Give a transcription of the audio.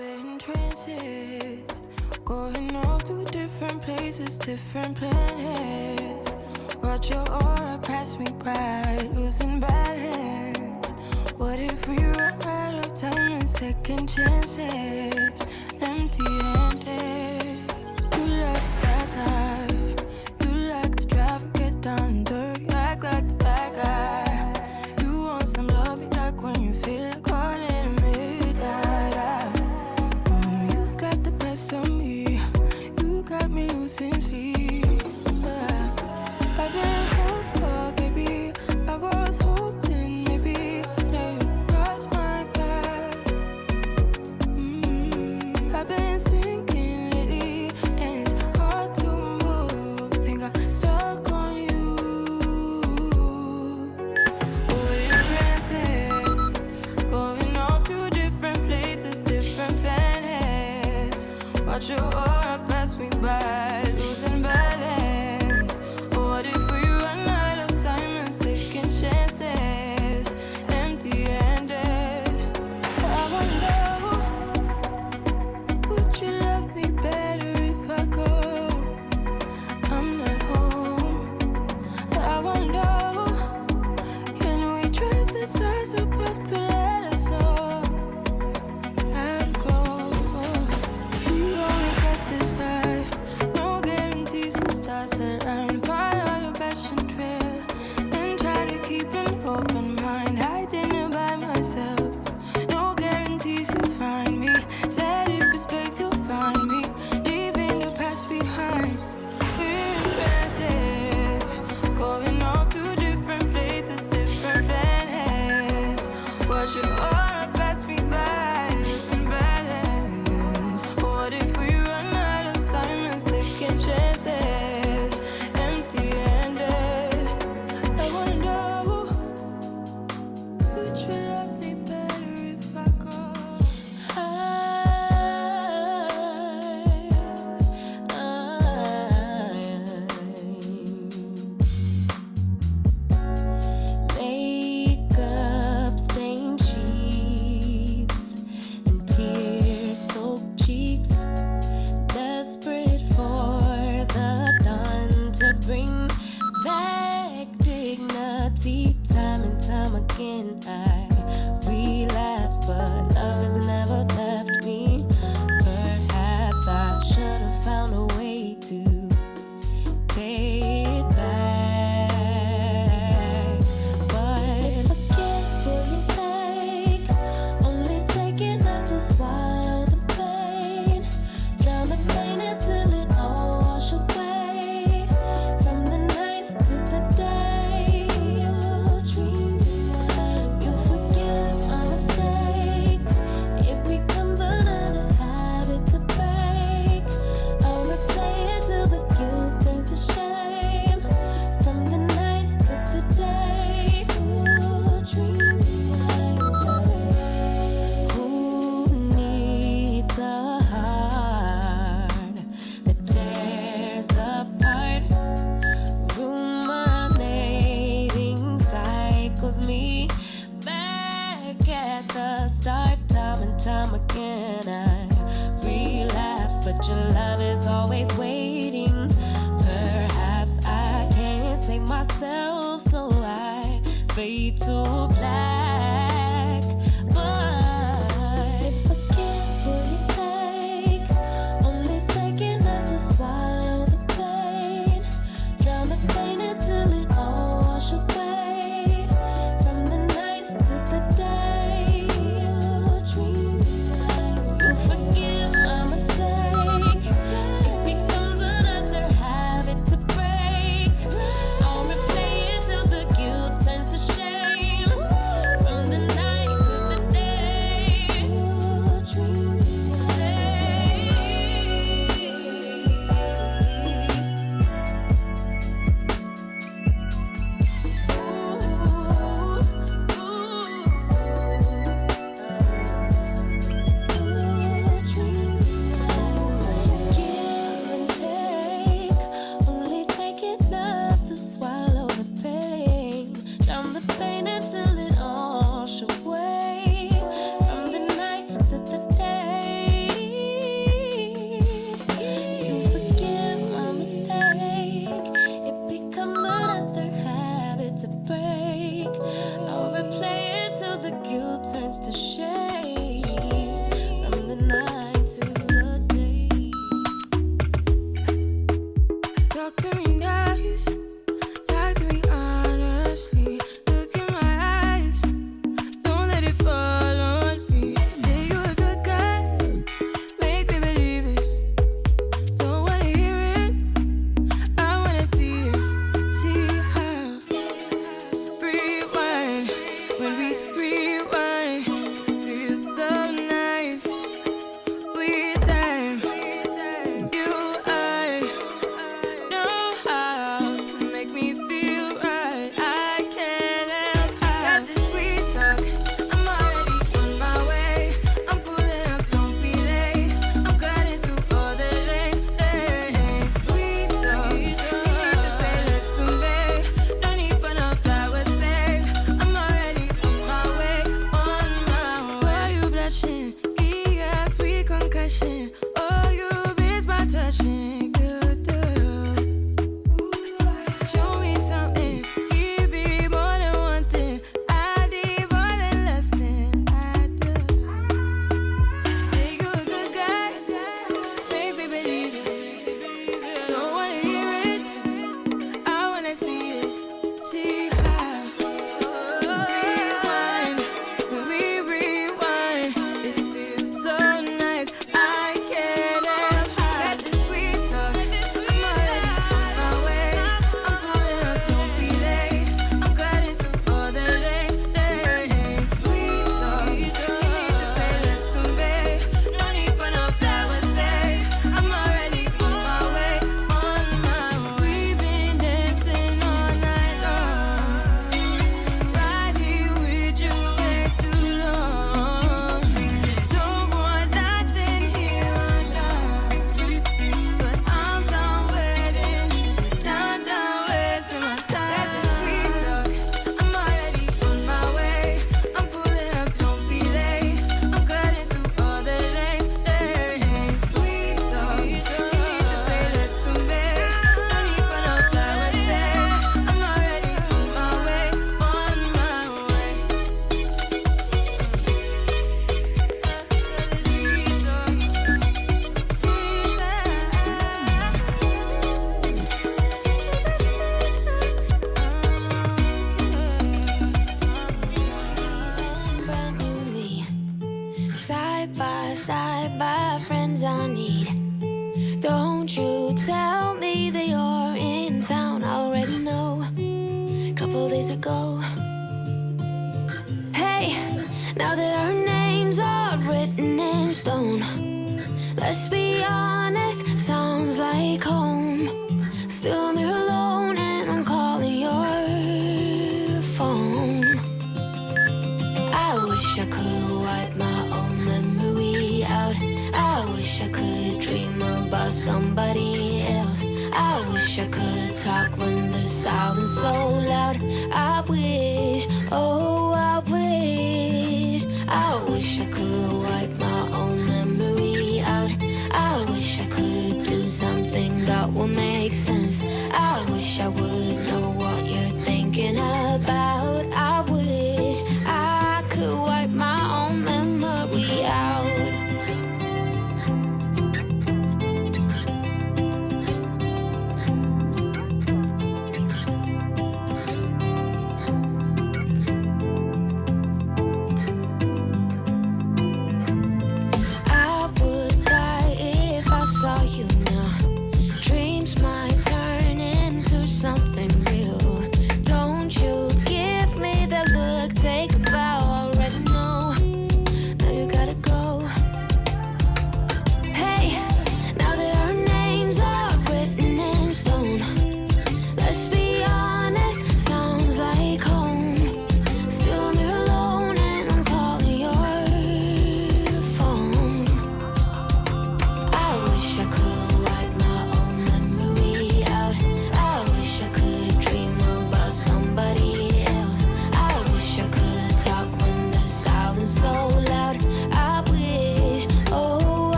we're in trances, going off to different places, different planets. Watch your aura pass me by, losing balance. What if we run out of time and second chances? Empty-handed. You like the fast life, you like to drive and get down and dirty, act like the bad guy. You want some love, me like when you feel caught in a midnight hour. You got the best of me, you got me losing sleep. I've been hopeful, baby, I was hoping maybe that you'd cross my path. I've been sinking lately, and it's hard to move. Think I'm stuck on you. We're in trances, going off to different places, different planets. Watch your aura pass me by, losing balance. What if we run out of time and second chances? Empty-handed. I wonder, would you love me better if I go? I'm not home. I wonder, can we trust the stars above to let us know how to go? We only got this life, no guarantees and stars align. Follow your passion trail and try to keep an open mind. Hiding it by myself, no guarantees you'll find me. Said if it's faith you'll find me, leaving the past behind. We're in trances, going off to different places, different planets. Watch your aura pass me by, losing balance. What if we run out of time and second chances? Empty-handed. I wonder, would you love me better if I go? Makeup stained sheets and tear-soaked cheeks, desperate for the dawn to bring back dignity. Time and time again I relapse, but love has never left me. Perhaps I should have found a way to pay it back. But if I get what you take, only take enough to swallow the pain. Drown the pain until it all wash away. From the night to the day, you dream away. You forgive my mistake, it becomes another habit to break. I'll replay it till the guilt turns to shame. From the night to the day, you dream away. Who needs a heart that tears apart? Ruminating cycles me back at the start. Time and time again I relapse, but your love is always waiting. Perhaps I can't save myself, so I fade to black. But if I get what you take, only take enough to swallow the pain. Drown the pain until it all wash away. From the night to the day, you dream away. You forgive my mistake, it becomes another habit to break. I'll replay it till the guilt turns to shame. side by side by friends I need. Don't you tell me that you're in town, I already know. Couple days ago. Hey, now that our names are written in stone, let's be honest, sounds like home. Still I'm here alone and I'm calling your phone. I wish I could wipe my own memory out. I wish I could dream about somebody else. I wish I could talk when the silence so loud. I wish, oh I wish I could